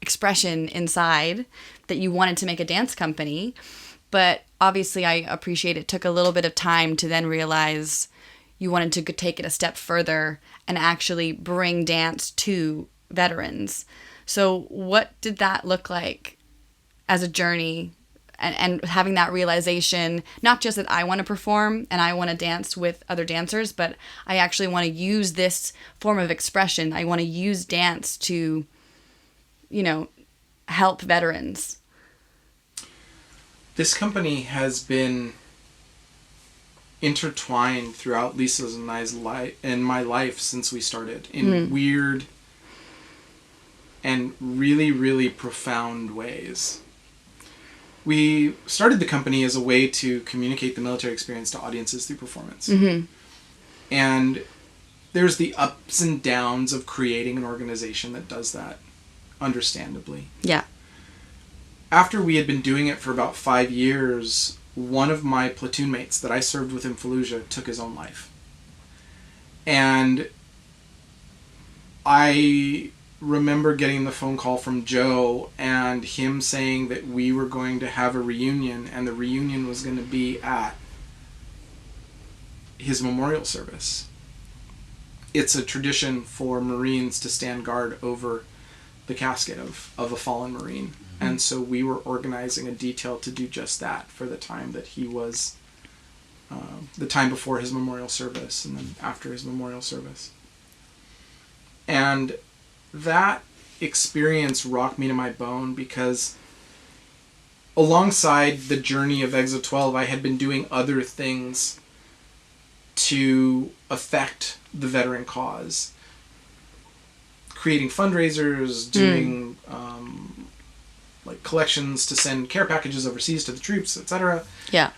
expression inside that you wanted to make a dance company, but obviously I appreciate it took a little bit of time to then realize you wanted to take it a step further and actually bring dance to veterans. So what did that look like as a journey and having that realization, not just that I want to perform and I want to dance with other dancers, but I actually want to use this form of expression. I want to use dance to, help veterans. This company has been intertwined throughout Lisa's and I's life and my life since we started in weird and really, really profound ways. We started the company as a way to communicate the military experience to audiences through performance. Mm-hmm. And there's the ups and downs of creating an organization that does that, understandably. Yeah. After we had been doing it for about 5 years, one of my platoon mates that I served with in Fallujah took his own life. And I remember getting the phone call from Joe and him saying that we were going to have a reunion, and the reunion was going to be at his memorial service. It's a tradition for Marines to stand guard over the casket of a fallen Marine. Mm-hmm. And so we were organizing a detail to do just that for the time that he was, the time before his memorial service and then after his memorial service. And that experience rocked me to my bone because alongside the journey of Exit12, I had been doing other things to affect the veteran cause. Creating fundraisers, doing like collections to send care packages overseas to the troops, etc. Yeah.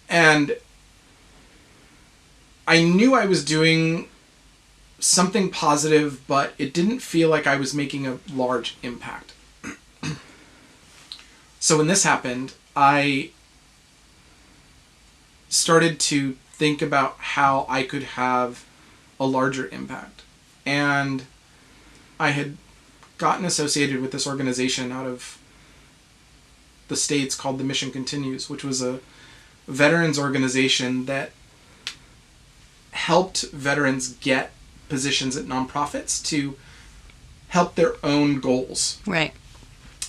And I knew I was doing something positive, but it didn't feel like I was making a large impact. So when this happened, I started to think about how I could have a larger impact. And I had gotten associated with this organization out of the States called The Mission Continues, which was a veterans organization that helped veterans get positions at nonprofits to help their own goals. Right.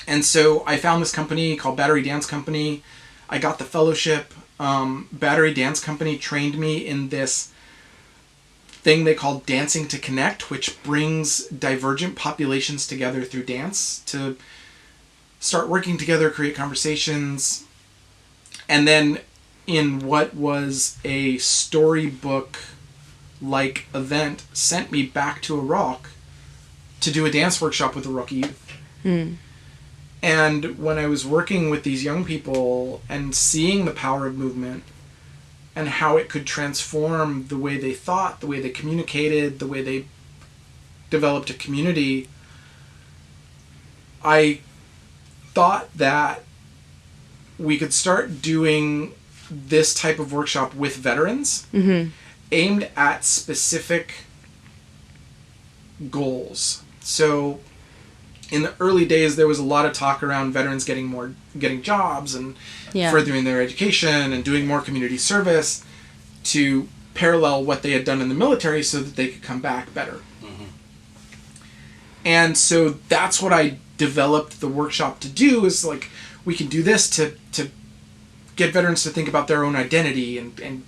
And so I found this company called Battery Dance Company. I got the fellowship. Battery Dance Company trained me in this thing they call Dancing to Connect, which brings divergent populations together through dance to start working together, create conversations. And then in what was a storybook-like event, sent me back to Iraq to do a dance workshop with Iraqi youth. And when I was working with these young people and seeing the power of movement and how it could transform the way they thought, the way they communicated, the way they developed a community, I thought that we could start doing this type of workshop with veterans, aimed at specific goals. So in the early days, there was a lot of talk around veterans getting jobs and furthering their education and doing more community service to parallel what they had done in the military so that they could come back better. And so that's what I developed the workshop to do, is like, we can do this to get veterans to think about their own identity and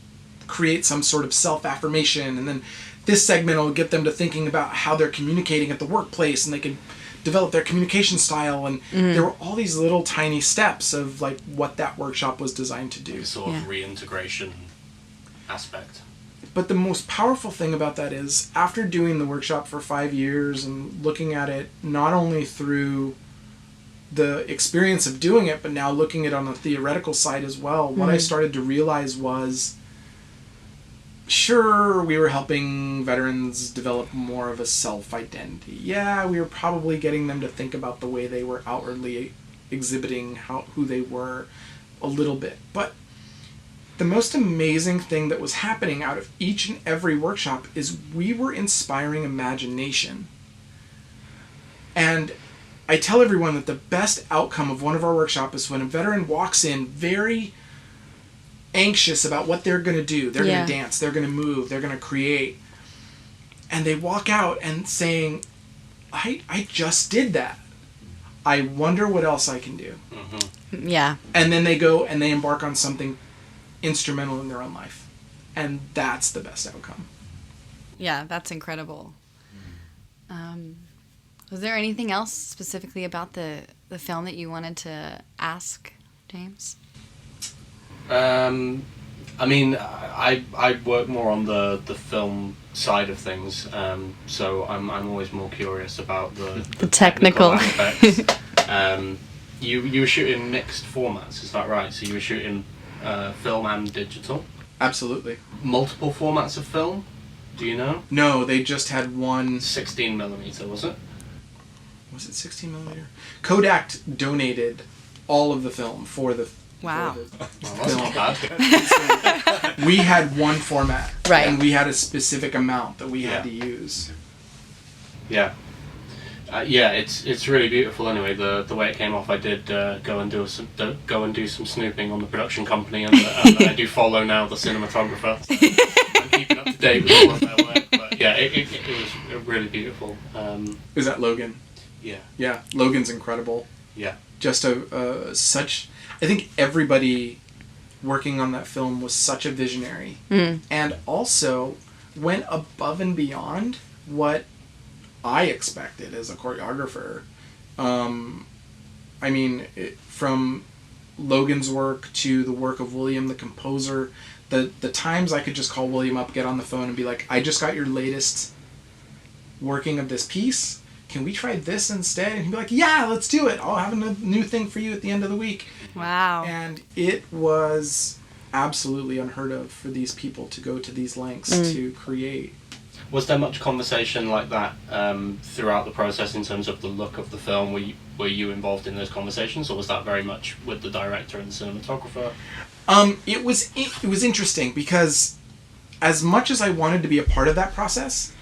create some sort of self-affirmation. And then this segment will get them to thinking about how they're communicating at the workplace, and they can develop their communication style. And there were all these little tiny steps of like what that workshop was designed to do. Sort of reintegration aspect. But the most powerful thing about that is, after doing the workshop for 5 years and looking at it not only through the experience of doing it, but now looking at it on the theoretical side as well, what I started to realize was, sure, we were helping veterans develop more of a self-identity. Yeah, we were probably getting them to think about the way they were outwardly exhibiting who they were a little bit. But the most amazing thing that was happening out of each and every workshop is we were inspiring imagination. And I tell everyone that the best outcome of one of our workshops is when a veteran walks in very anxious about what they're going to do. They're going to dance, they're going to move, they're going to create. And they walk out and saying, I just did that. I wonder what else I can do. Yeah. And then they go and they embark on something instrumental in their own life. And that's the best outcome. Yeah, that's incredible. Was there anything else specifically about the film that you wanted to ask, James? I mean, I work more on the film side of things, so I'm always more curious about the technical aspects. You were shooting mixed formats, is that right? So you were shooting film and digital? Absolutely. Multiple formats of film? Do you know? No, they just had one. 16mm, was it? Was it 16mm? Kodak donated all of the film for the Wow. Well, that's not bad. We had one format, right, and we had a specific amount that we had to use. Yeah, it's really beautiful. Anyway, the way it came off, I did go and do some snooping on the production company, and I do follow now the cinematographer. So I'm keeping up to date with all of their work. But yeah, it was really beautiful. Is that Logan? Yeah. Yeah, Logan's incredible. Yeah. Just such. I think everybody working on that film was such a visionary, and also went above and beyond what I expected as a choreographer. I mean, from Logan's work to the work of William, the composer, the times I could just call William up, get on the phone, and be like, I just got your latest working of this piece. Can we try this instead? And he'd be like, yeah, let's do it. I'll have a new thing for you at the end of the week. Wow. And it was absolutely unheard of for these people to go to these lengths to create. Was there much conversation like that throughout the process in terms of the look of the film? were you involved in those conversations, or was that very much with the director and the cinematographer? It was interesting because as much as I wanted to be a part of that process,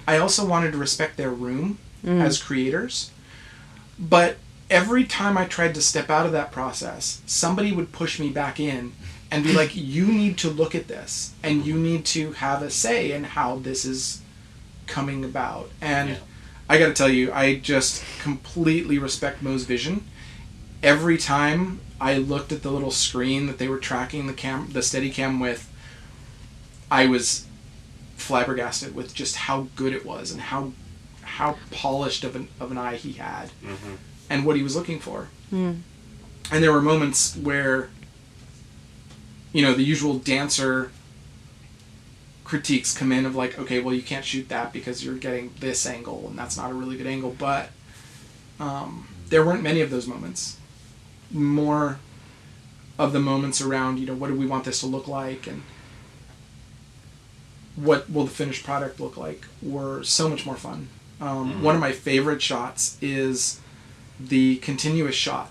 I also wanted to respect their room as creators. But every time I tried to step out of that process, somebody would push me back in and be like, you need to look at this and you need to have a say in how this is coming about. And I gotta tell you, I just completely respect Mo's vision. Every time I looked at the little screen that they were tracking the Steadicam with, I was flabbergasted with just how good it was and how polished of an eye he had and what he was looking for. And there were moments where, you know, the usual dancer critiques come in of like, okay, well, you can't shoot that because you're getting this angle and that's not a really good angle. But there weren't many of those moments. More of the moments around, you know, what do we want this to look like and what will the finished product look like were so much more fun. One of my favorite shots is the continuous shot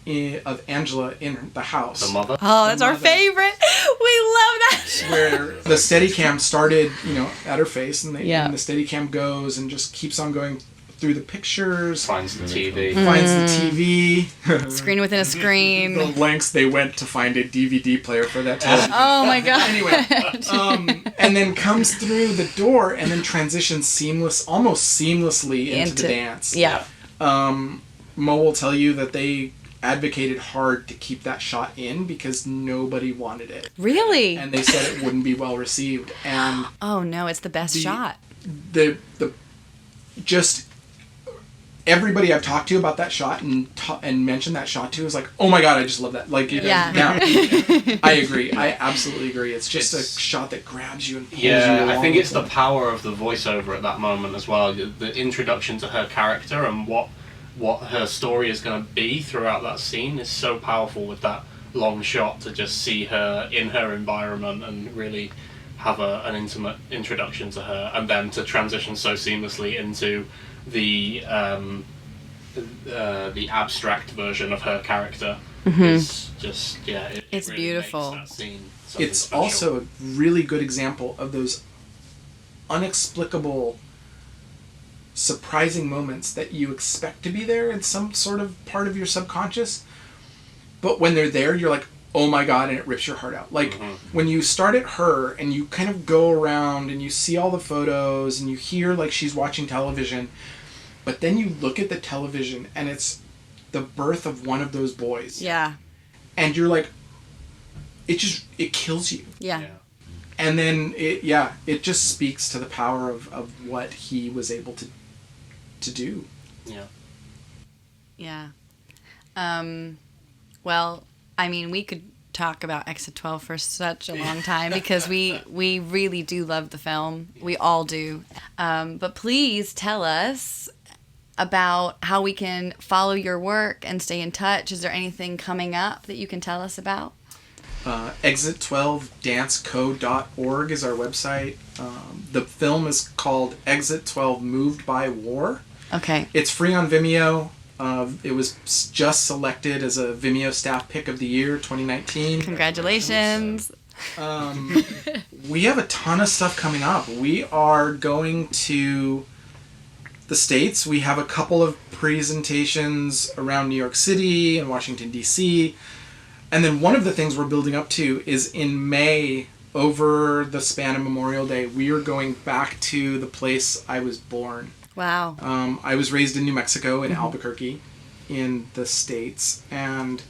of Angela in the house. The mother? Oh, that's our favorite. We love that shot. Where the Steadicam started, you know, at her face, and the Steadicam goes and just keeps on going through the pictures. Finds the TV. Finds the TV. Screen within a screen. The lengths they went to find a DVD player for that television. Oh my god. Anyway, and then comes through the door and then transitions almost seamlessly into the dance. Yeah. Mo will tell you that they advocated hard to keep that shot in because nobody wanted it. Really? And they said it wouldn't be well received. And oh no, it's the best shot. The just everybody I've talked to about that shot and mentioned that shot to is like, oh my god, I just love that. Like, now, I agree. I absolutely agree. It's just a shot that grabs you and pulls you along. I think it's the power of the voiceover at that moment as well. The introduction to her character and what her story is going to be throughout that scene is so powerful with that long shot to just see her in her environment and really have an intimate introduction to her, and then to transition so seamlessly into the abstract version of her character is just it's really beautiful. makes that scene It's special. also a really good example of those inexplicable, surprising moments that you expect to be there in some sort of part of your subconscious, but when they're there, you're like, oh my god, and it rips your heart out. Like, when you start at her and you kind of go around and you see all the photos and you hear like she's watching television, but then you look at the television and it's the birth of one of those boys. Yeah. And you're like, it kills you. Yeah. And then it just speaks to the power of what he was able to do. Yeah. Yeah. Well, I mean, we could talk about Exit12 for such a long time because we really do love the film. We all do. But please tell us about how we can follow your work and stay in touch. Is there anything coming up that you can tell us about? Exit12danceco.org is our website. The film is called Exit12 Moved by War. Okay. It's free on Vimeo. It was just selected as a Vimeo Staff Pick of the Year 2019. Congratulations. We have a ton of stuff coming up. We are going to the States. We have a couple of presentations around New York City and Washington, D.C., and then one of the things we're building up to is in May, over the span of Memorial Day, we are going back to the place I was born. Wow. I was raised in New Mexico, in Albuquerque, in the States. And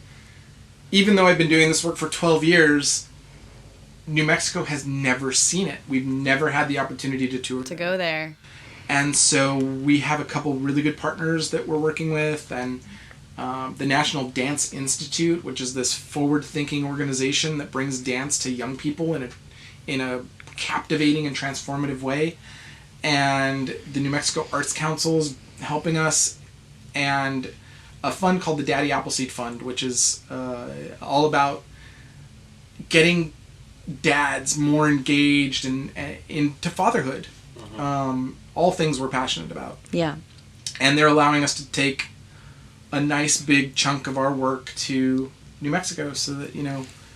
even though I've been doing this work for 12 years, New Mexico has never seen it. We've never had the opportunity to tour. To go there. And so we have a couple really good partners that we're working with, and the National Dance Institute, which is this forward-thinking organization that brings dance to young people in a captivating and transformative way, and the New Mexico Arts Council is helping us, and a fund called the Daddy Appleseed Fund, which is all about getting dads more engaged into fatherhood. All things we're passionate about. Yeah. And they're allowing us to take a nice big chunk of our work to New Mexico, so that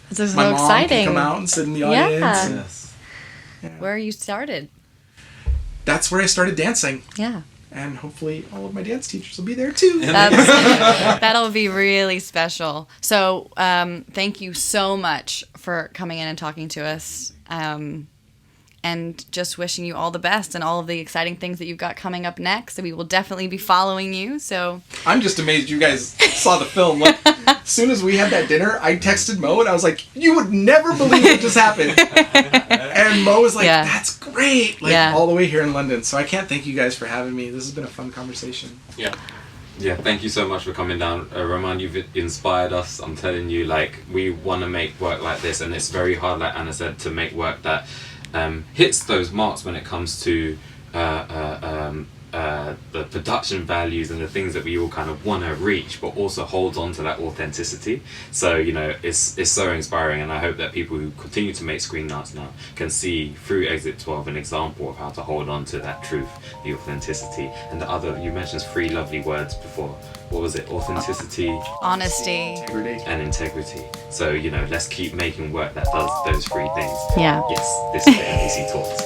This is my so mom exciting. can come out and sit in the audience. Yeah. And Yes. Where you started. that's where I started dancing, Yeah. and hopefully all of my dance teachers will be there too. That'll be really special. So thank you so much for coming in and talking to us. And just wishing you all the best and all of the exciting things that you've got coming up next. So we will definitely be following you. So I'm just amazed you guys saw the film. Like, as soon as we had that dinner, I texted Mo and I was like, "You would never believe what just happened." And Mo was like, Yeah. "That's great!" Like all the way here in London. So I can't thank you guys for having me. This has been a fun conversation. Yeah. Yeah, thank you so much for coming down. Roman, you've inspired us. I'm telling you, like, we want to make work like this, and it's very hard, like Anna said, to make work that hits those marks when it comes to the production values and the things that we all kind of want to reach, but also holds on to that authenticity. So, it's so inspiring, and I hope that people who continue to make Screendance now can see through Exit 12 an example of how to hold on to that truth, the authenticity, and the other, you mentioned 3 lovely words before. What was it? Authenticity, honesty. Integrity. and integrity. So, let's keep making work that does those 3 things. Yeah. Yes, this is the MDC Talks.